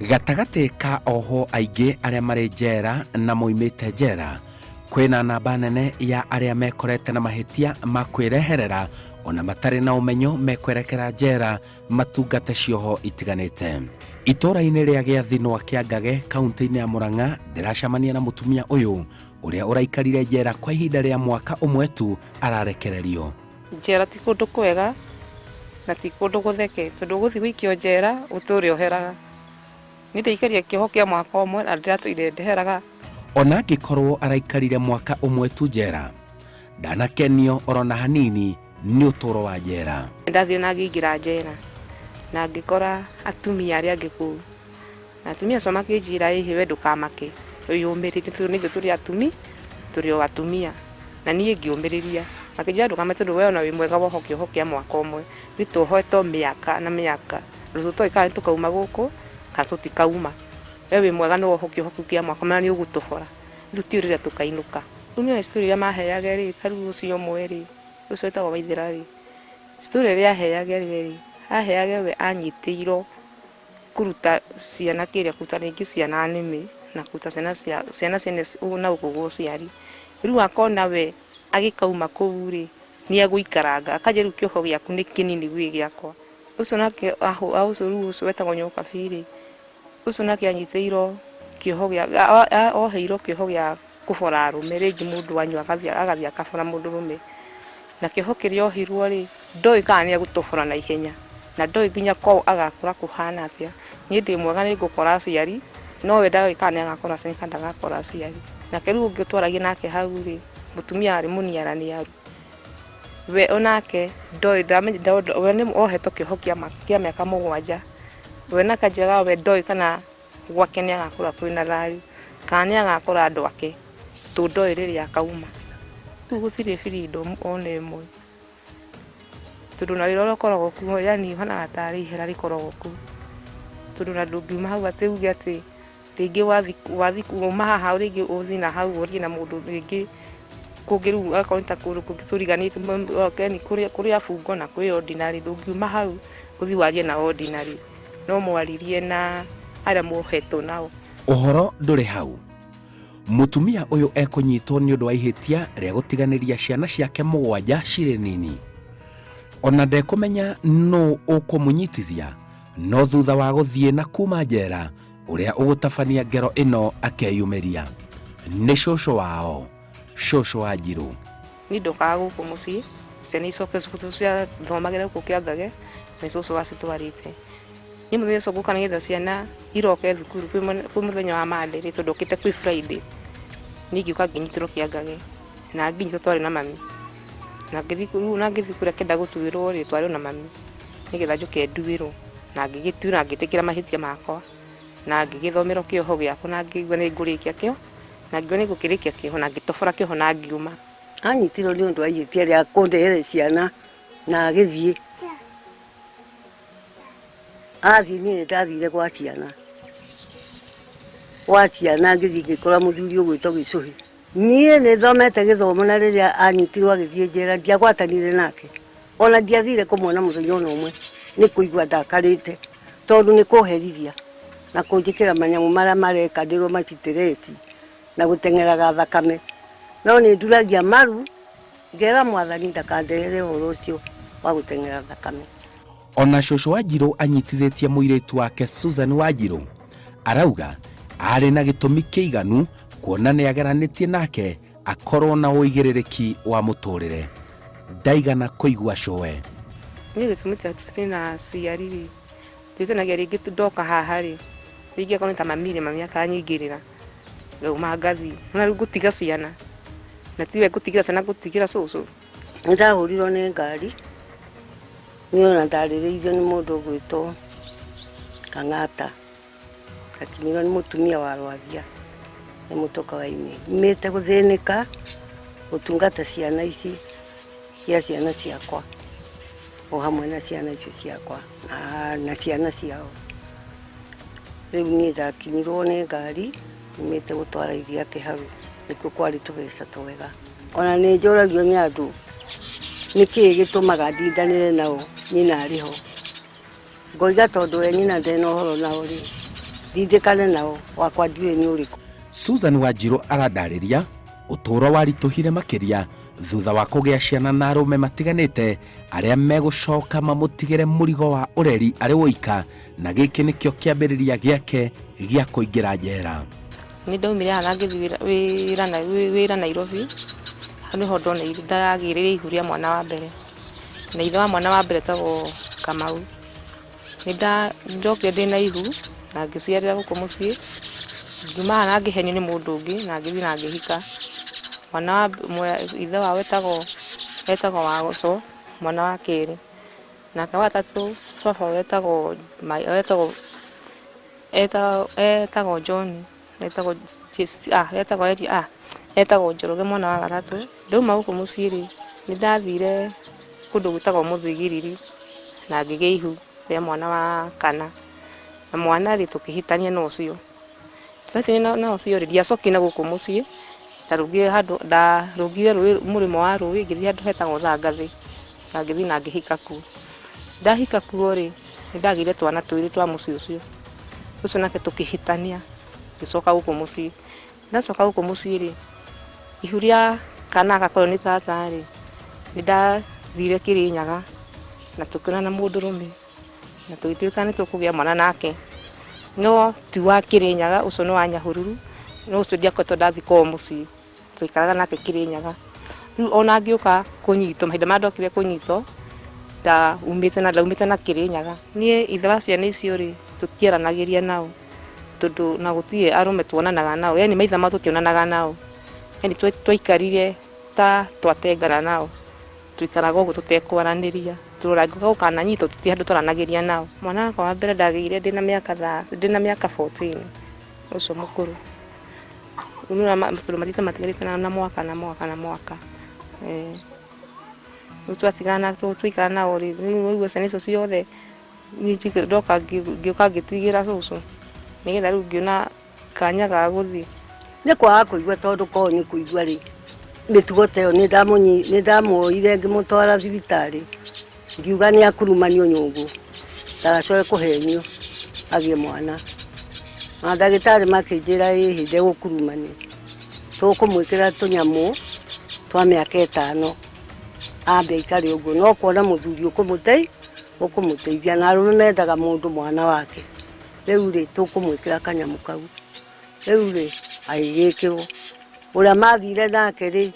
Gatagate ka oho aingĩ arĩa marĩ njera na moimĩte njera, kwĩna namba nene ya arĩa mekorete na mahĩtia ma kwĩreherera ona matarĩ na ũmenyo mekwerekera njera matungate cioho itiganĩte. Itũra-inĩ rĩa Gĩathinwa kĩa Gake, kaunti-inĩ ya Murang'a, ndĩracemania na mũtumia ũyũ ũrĩa ũraikarire njera kwa ihinda rĩa mwaka ũmwe tu ararekererio. Njera ti kũndũ kwega na ti kũndũ gũtheke, tondũ gũthiĩ gũikio njera ũtũũre ũheraga. Nĩ ndaikaria kĩoho kĩa mwaka ũmwe na ndiratũire ndeheraga. Ona angĩkorwo araikarire mwaka ũmwe tu njera, ndanakenio orona hanini nĩ ũtũũro wa njera. Ndathiĩ na ngĩingĩra njera na ngĩkora atumia arĩa angĩ kũu, na atumia acio makĩnjĩra ĩhĩ we ndũkamake, wĩyũmĩrĩrie tondũ nĩ ithuĩ tũrĩ atumi, tũrĩ o atumia, na niĩ ngĩũmĩrĩria makĩnjĩra ndũkamake tondũ we ona wĩ mwega woho kĩoho kĩa mwaka ũmwe. Nĩ tuohetwo mĩaka na mĩaka, rĩu tũtoĩ kana nĩ tũkauma gũkũ kana tũtikauma. We wĩ mwega nĩ woho kĩoho kĩu kĩa mwaka ũmwe na nĩ ũgũtũhora, tũtiũrĩra tũkainũka. Rĩu nĩ citorĩ iria maheaga rĩ, ta rĩu ũcio ũmwe rĩ, ũcio wĩtagwo Waithĩra rĩ, citorĩ iria aheaga rĩ, aheaga we anyitĩirwo kũruta ciana kĩrĩa, kũruta rĩngĩ ciana nĩmĩ na kũruta ciana ciene na ũkũgũ ũciari. Rĩu akona we agĩkauma kũu rĩ, nĩ egũikaranga akanja rĩu kĩoho gĩaku nĩ kĩnini gwĩ gĩakwa. Ũcio nake ũcio rĩu ũcio wetagwo Nyokabi rĩ, ũcio nake anyitĩirwo kĩoho gĩa, oheirwo kĩoho gĩa kũbora arũme, rĩngĩ mũndũ wanyu agathiĩ akabora mũndũ rũme. Na kĩoho kĩrĩa ohirwo rĩ, ndoĩ kana nĩ egũtũbora na ihenya, na ndoĩ nginya kwao agakũra kũhana atĩa. Niĩ ndĩ mwega nĩ ngũkora aciari, no we ndoĩ kana nĩ agakora aciari kana ndagakora aciari. Nake rĩu ũngĩtwaragia nake hau rĩ, mũtumia arĩ mũniaraniaru. We onake ndoĩ, we nĩ ohetwo kĩoho kĩa mĩaka mũgwanja. We nake njĩraga we ndoĩ kana gwake nĩ agakũra kwĩna thayũ kana nĩ agakora andũ ake, tondũ ndoĩ rĩrĩa akauma. Rĩu gũtirĩ freedom ona ĩmwe, tondũ na wĩra ũrĩa ũkoragwo kuo yani ũhanaga tarĩ ihera rĩkoragwo kuo, tondũ na ndũngiuma hau atĩ uge atĩ rĩngĩ wathiĩ kuma haha rĩngĩ ũthiĩ na hau ũrie na mũndũ rĩngĩ kũngĩ rĩu akorwo nĩ ta kũndũ kũngĩ tũriganĩte kũrĩ abungo na kwĩ ordinary, ndũngiuma hau ũthiĩ warie na ordinary, no mwaririe na arĩa mũhetwo nao. Ũhoro ndũrĩ hau, mũtumia ũyũ ekũnyitwo nĩ ũndũ wa ihĩtia rĩa gũtiganĩria ciana ciake mũgwanja cirĩ nini. Ona ndekũmenya no ũkũmũnyitithia, no thutha wa gũthiĩ na kuma njera, ũrĩa ũgũtabania ngero ĩno akeyumĩria nĩ cũcũ wao, Cũcũ Wanjiru. Niĩ ndokaga gũkũ mũciĩ, ciana icoke cukuru cia thomagĩra gũkũ kĩa Gake, na cũcũ wacitwarĩte. Niĩ mũthenya ũcio ngũka nĩgetha ciana iroke thukuru kwĩ mũthenya wa Monday rĩ, tondũ okĩte kwĩ Friday, niĩ ngĩũka ngĩnyitĩrwo kĩa Gake na nginyitwo twarĩ na mami, na ngĩthiĩ kũrĩa kenda gũtuĩrwo rĩ, twarĩ na mami nĩgetha njoke nduĩrwo, na ngĩgĩtuĩrwo na ngĩtĩkĩra mahĩtia makwa na ngĩgĩthomerwo kĩoho gĩakwa na ngĩigua nĩ ngũrĩkia kĩo na ngĩigua nĩ ngũkĩrĩkia kĩoho na ngĩtobora kĩoho na ngiuma. Anyitirwo nĩ ũndũ wa ihĩtia rĩa kũndehere ciana na agĩthiĩ. Athiĩ niĩ ndathire gwa ciana ngĩthiĩ ngĩkora mũthuri ũgwĩtwo Gĩcũhĩ. Niĩ nĩ thomete gĩthomo na rĩrĩa anyitirwo agĩthiĩ njera ndiagwatanire nake, ona ndiathire kũmuona mũthenya ona ũmwe, nĩ kũigua ndakarĩte tondũ nĩ kũherithia na kũnjĩkĩra manyamũ marĩa mareka ndĩrwo macitirĩti na gũteng'eraga thakame. No nĩ nduragia maru ngera Mwathani ndakandehere ũhoro ũcio wa gũteng'era thakame. Ona Cũcũ Wanjiru anyitithĩtie mũirĩtu wake Susan Wanjiru, arauga arĩ na gĩtũmi kĩiganu kuona nĩ ageranĩtie nake akorwo na ũigĩrĩrĩki wa mũtũrĩre. Ndaigana kũigua cũwe. Niĩ gĩtũmi tũtirĩ na aciari rĩ, twĩtanagia rĩngĩ ndoka haha rĩ, rĩngĩ akorwo nĩ ta mami akanyingĩrĩra ngauma ngathiĩ, na rĩu ngũtiga ciana na tiwe ngũtigĩra ciana ngũtigĩra cũcũ. Nĩ ndahũrirwo nĩ ngari, niĩ ona ndarĩrĩirio nĩ mũndũ ũgwĩtwo Kang'ata, akinyirwo nĩ mũtumia wa Rwathia nĩ mũtoka-inĩ, nyumĩte gũthĩnĩka gũtungata ciana ici cia ciana ciakwa o hamwe na ciana icio ciakwa na ciana ciao. Rĩu niĩ ndakinyirwo nĩ ngari nyumĩte gũtwara iria kĩharu, nĩkuo kwarĩ tũbeca twega. Ona nĩ njũragio nĩ andũ nĩkĩĩ gĩtũmaga ndindanĩre nao nyina arĩ ho. Ngoiga tondũ we nyina ndena ũhoro nao rĩ, ndindĩkane nao, wakwa ndiũĩ nĩ ũrĩkũ. Susan Wanjiru arandarĩria ũtũũro waritũhire makĩria thutha wa kũgĩa ciana na arũme matiganĩte arĩa megũcoka mamũtigĩre mũrigo wa ũreri arĩ woika, na gĩkĩ nĩkĩo kĩambĩrĩria gĩake gĩa kũingĩra njera. Nĩ ndaumire haha na ngĩthiĩ wĩra Nairobi, hau nĩho ndona ndagĩrĩire ihu rĩa mwana wa mbere, na ithe wa mwana wa mbere etagwo Kamau. Nĩ njokire ndĩna ihu na ngĩciarĩra gũkũ mũciĩ, ngiuma haha na ngĩhenio nĩ mũndũ ũngĩ na ngĩthiĩ na ngĩhika. Mwana wa ithe wao etagwo Wagũcũ, mwana wa kerĩ, nake wa gatatũ baba etagwo John, etagwo Njoroge, mwana wa gatatũ. Ndauma gũkũ mũciĩ rĩ, nĩ ndathire kũndũ gwĩtagwo Mũthigiriri na ngĩgĩa ihu rĩa mwana wa kana, na mwana rĩ tũkĩhĩtania na ũcio. Twahĩtania na ũcio rĩ, ndiacokire na gũkũ mũciĩ, ndarũgire handũ, ndarũgire mũrĩmo wa rũĩ, ngĩthiĩ handũ hetagwo Thagathĩ, na ngĩthiĩ na ngĩhika kuo. Ndahika kuo rĩ, nĩ ndagĩire twana twĩrĩ twa mũciĩ ũcio. Ũcio nake tũkĩhĩtania, ngĩcoka gũkũ mũciĩ. Ndacoka gũkũ mũciĩ rĩ, ihu rĩa kana agakorwo nĩ tata rĩ, nĩ ndathire Kĩrĩnyaga na tũkĩona na mũndũrũme na tũgĩtuĩka nĩ tũkũgĩa mwana nake, no ti wa Kĩrĩnyaga, ũcio nĩ wa Nyahururu, no ũcio ndiakoretwo ndathi kwao mũciĩ, tũikaraga nake Kĩrĩnyaga. Rĩu ona ngĩũka kũnyitwo, mahinda marĩa ndokire kũnyitwo, ndaumĩte na Kĩrĩnyaga. Niĩ ithe wa ciana icio rĩ, tũtiaranagĩria nao, tondũ na gũtirĩ arũme tuonanaga nao, yani maithe mao tũtionanaga nao, yani twaikarire ta twatengana nao, tuikaraga ũguo tũtekwaranĩria, tũrora gũka na nyitwo tũtirĩ handũ twaranagĩria nao. Mwana wakwa wa mbere ndagĩire ndĩna mĩaka 14, ũcio mũkũrũ. Tondũ mathiĩte matigarĩte na mwaka. Rĩu twatigana tũikara nao rĩ, rĩu ciana icio ciothe ndoka ngĩũka ngĩtigĩra cũcũ, nĩgetha rĩu ngĩona kanya ga gũthiĩ. Nĩ kwaga kũigua, tondũ korwo nĩ kũigua rĩ, mĩtugo ta ĩyo nĩ ndamuoire ngĩmũtwara thibitarĩ, ngiuga nĩ akurumanio nyũngũ, ndagacoke kũhenio agĩe mwana. Na ndagĩtarĩ makĩnjĩra ĩhĩ ndegũkurumania, tũkũmwĩkĩra tũnyamũ twa mĩaka 5 ambe aikare ũguo, no kuona mũthuri ũkũmũteithia, na arũme mendaga mũndũ mwana wake. Rĩu rĩ tũkũmwĩkĩra kanyamũ kau. Rĩu rĩ agĩgĩkĩrwo. Ũrĩa mathire nake rĩ,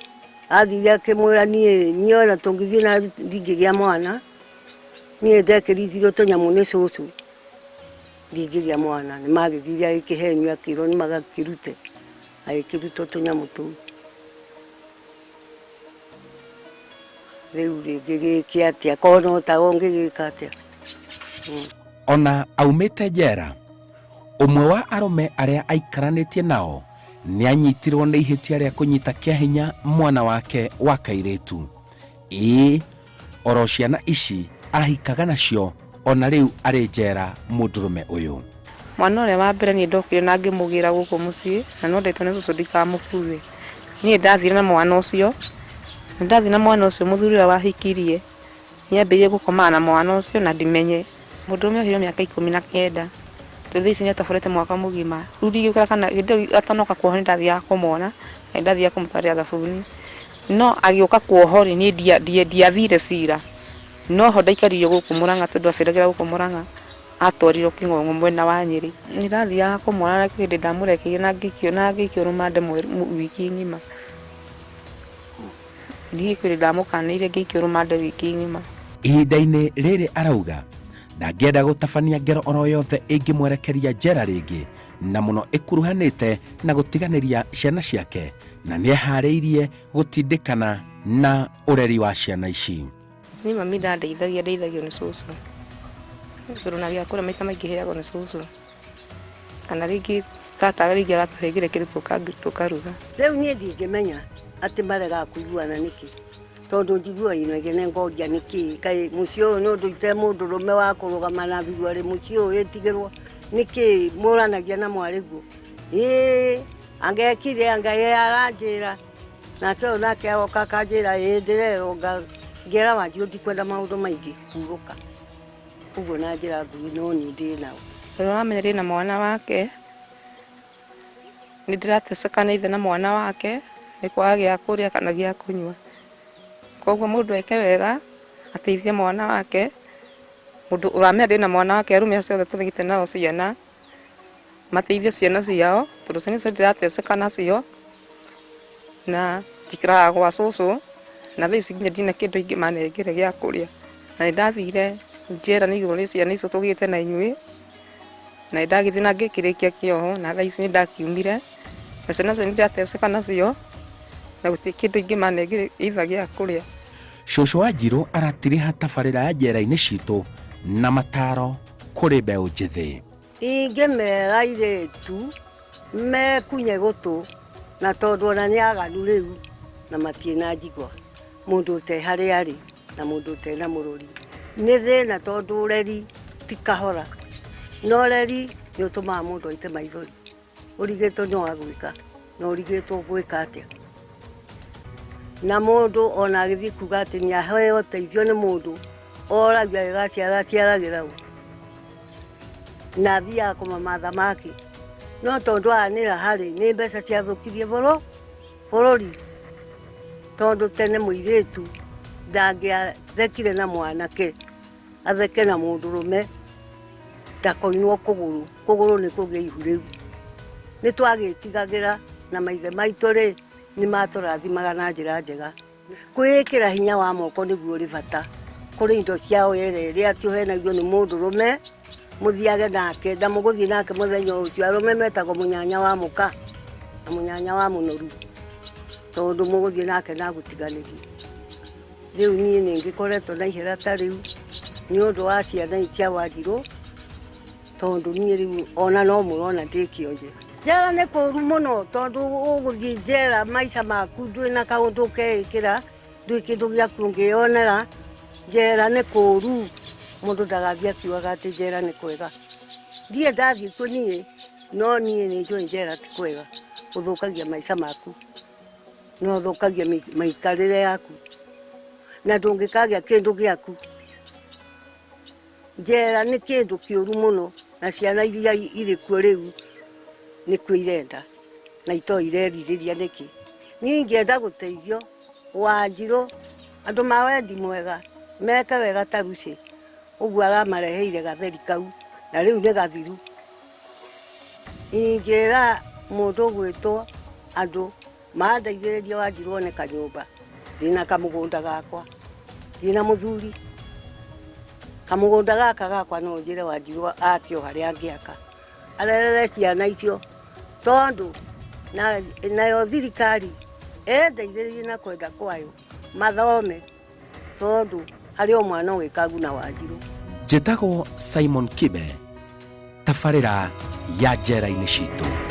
athire akĩmwĩra niĩ ona tũngĩthiĩ na ndingĩgĩa mwana, niĩ ndekĩrithirwo tũnyamũ nĩ cũcũ, ndingĩgĩa mwana. Nĩ magĩthire agĩkĩhenio, akĩrwo nĩ magakĩrute, agĩkĩrutwo tũnyamũ tũu. Rĩu rĩ ngĩgĩkia atĩa, korwo no tago ngĩgĩka atĩa. Ona aumĩte njera, ũmwe wa arũme arĩa aikaranĩtie nao nĩ anyitirwo nĩ ihĩtia rĩa kũnyita kĩahinya mwana wake wa kairĩtu. Oro ciana ici ahikaga nacio, ona rĩu arĩ njera mũndũrũme ũyũ. Mwana ũrĩa wa mbere niĩ ndokire na ngĩmũgĩra gũkũ mũciĩ, na no ndetwo nĩ cũcũ ndikamũkue. Niĩ ndathire na mwana ũcio, mũthuri ũrĩa wahikirie nĩambĩrĩirie gũkomana na mwana ũcio na ndimenye. Mũndũrũme ũcio mĩaka 19, tondũ ici nĩ ataborete mwaka mũgima. Rĩu ndigĩũkĩra kana atanoka kuoho nĩ ndathiaga kũmona, na ndathiaga kũmũtwarĩra thabuni. No agĩũka kuoho rĩ, niĩ ndiathire cira, no ho ndaikaririo gũkũ Mũrang'a, tondũ aceragĩra gũkũ Mũrang'a, atwarirwo Kĩng'ong'o mwena wa Nyĩrĩ. Nĩ ndathiaga kũmona na hĩndĩ ndamũrekeire na ngĩikio rũmande wiki ng'ima. Niĩ kwĩrĩ ndamũkanĩire ngĩikio rũmande wiki ng'ima. Ihinda-inĩ rĩrĩ arauga ndangĩenda gũtabania ngero oro yothe ĩngĩmwerekeria njera rĩngĩ, na mũno ĩkuruhanĩte na gũtiganĩria ciana ciake, na nĩeharĩirie gũtindĩkana na ũreri wa ciana ici. Niĩ mami ndeithagio nĩ cũcũ, tondũ na gĩakũrĩa maita maingĩ heagwo nĩ cũcũ, kana rĩngĩ tata rĩngĩ agatũhengere kĩndũ tũkaruga. Rĩu niĩ ndingĩmenya atĩ maregaga kũiguana nĩkĩ, tondũ njiguanagia nĩ ngoria nĩkĩ, kaĩ mũciĩ ũyũ nĩ ũndũ ite mũndũrũme wa kũrũgama na thuruarĩ mũciĩ ũyũ ĩtigĩrwo nĩkĩ mũranagia na mwarĩguo. Angekire Ngai aranjĩra, nake ũyũ nake agoka akanjĩra ndĩrerwo, ngera Wanjiru ndikwenda maũndũ maingĩ, hurũka. Ũguo na njĩra nguhĩ no niĩ ndĩ nao. Ũramenya na mwana wake nĩndĩrateceka na ithe na mwana wake nĩ kwaga gĩa kũrĩa kana gĩa kũnyua. Koguo mũndũ eke wega ateithie mwana wake. Mũndũ ũramenya na mwana wake arume acio othe tũthigite nao ciana mateithie ciana ciao tondũ ciana icio ndirateceka nacio na njikaraga gwa cũcũ na thaa ici nginya ndina kĩndũ ingĩmanengere gĩa kũrĩa. Na nĩndathire njera nĩ igũrũ rĩa ciana icio tũgĩte na inyuĩ na nĩndagĩthiĩ na ngĩkĩrĩkia kĩoho na thaa ici nĩndakiumire na ciana icio nĩndirateceka nacio na gũtirĩ kĩndũ ingĩmanengere itha gĩa kũrĩa. Cũcũ Wanjiru aratiriha tabarĩra ya njera-inĩ citũ na mataro kũrĩ mbeũ njĩthĩ. Ingĩmera airĩtu mekunye gũtũ na tondũ ona nĩ aganu rĩu na matiĩna njigua. Mũndũ ũte harĩa arĩ na mũndũ ũte na mũrũri nĩ thĩna tondũ ũreri ti kahora. No ũreri nĩ ũtũmaga mũndũ aite maithori. Ũrigĩtwo nĩ wa gwĩka na ũrigĩtwo gwĩka atĩa. Na mũndũ ona agĩthiĩ kuga atĩ nĩ aheo ũteithio nĩ mũndũ oragia gĩgaciara ciaragĩra ũ na athiaga kũmamatha make. No tondũ anĩra harĩ nĩ mbeca ciathũkirie bũrũri. Tondũ tene mũirĩtu ndangĩathekire na mwanake atheke na mũndũrũme ndakoinwo kũgũrũ. Kũgũrũ nĩ kũgĩa ihu rĩu. Nĩ twagĩtigagĩra na maithe maitũ rĩ nĩ matũrathimaga na njĩra njega. Kwĩĩkĩra hinya wa moko nĩguo ũrĩ bata. Kũrĩ indo ciao yerere atĩ ũhenagio nĩ mũndũrũme mũthiage nake na mũgũthiĩ nake mũthenya ũcio. Arũme metagwo mũnyanya wa mũka na mũnyanya wa mũnoru tondũ mũgũthiĩ nake na gũtiganĩrie. Rĩu niĩ nĩngĩkoretwo na ihera ta rĩu nĩ ũndũ wa ciana cia Wanjiru tondũ niĩ rĩu ona no mũrona ndĩkĩonje. Njera nĩ kũũru mũno tondũ ũgũthiĩ njera maica maku ndwĩ na kaũndũ ũkeĩkĩra ndwĩ kĩndũ gĩaku ũngĩonera. Njera nĩ kũũru. Mũndũ ndagathiĩ akiugaga atĩ njera nĩ kwega. Ndiĩ ndathiĩ kuo niĩ no niĩ nĩ njũĩ njera ti kwega. Ũthũkagia maica maku na ũthũkagia mĩikarĩre yaku na ndũngĩkagĩa kĩndũ gĩaku. Njera nĩ kĩndũ kĩũru mũno na ciana iria irĩ kuo rĩu nĩkuo irenda na itoĩ irerirĩria nĩkĩ. Niĩ ingĩenda gũteithio Wanjiru andũ ma wendi mwega meke wega ta Lucy ũguo aramareheire gatheri kau na rĩu nĩ gathiru. Ingĩra mũndũ ũgwĩtwo andũ mandeithĩrĩrie Wanjiru one kanyũmba. Ndĩna kamũgũnda gakwa ndĩna mũthuri. Kamũgũnda gaka gakwa no njĩre Wanjiru akĩo harĩa angĩaka arerere ciana icio tondũ nayo thirikari endeithĩrĩrie na kwenda kwayo mathome tondũ harĩ o mwana wĩkagu na Wanjiru. Njĩtagwo Simon Kibe, tabarĩra ya njera-inĩ citũ.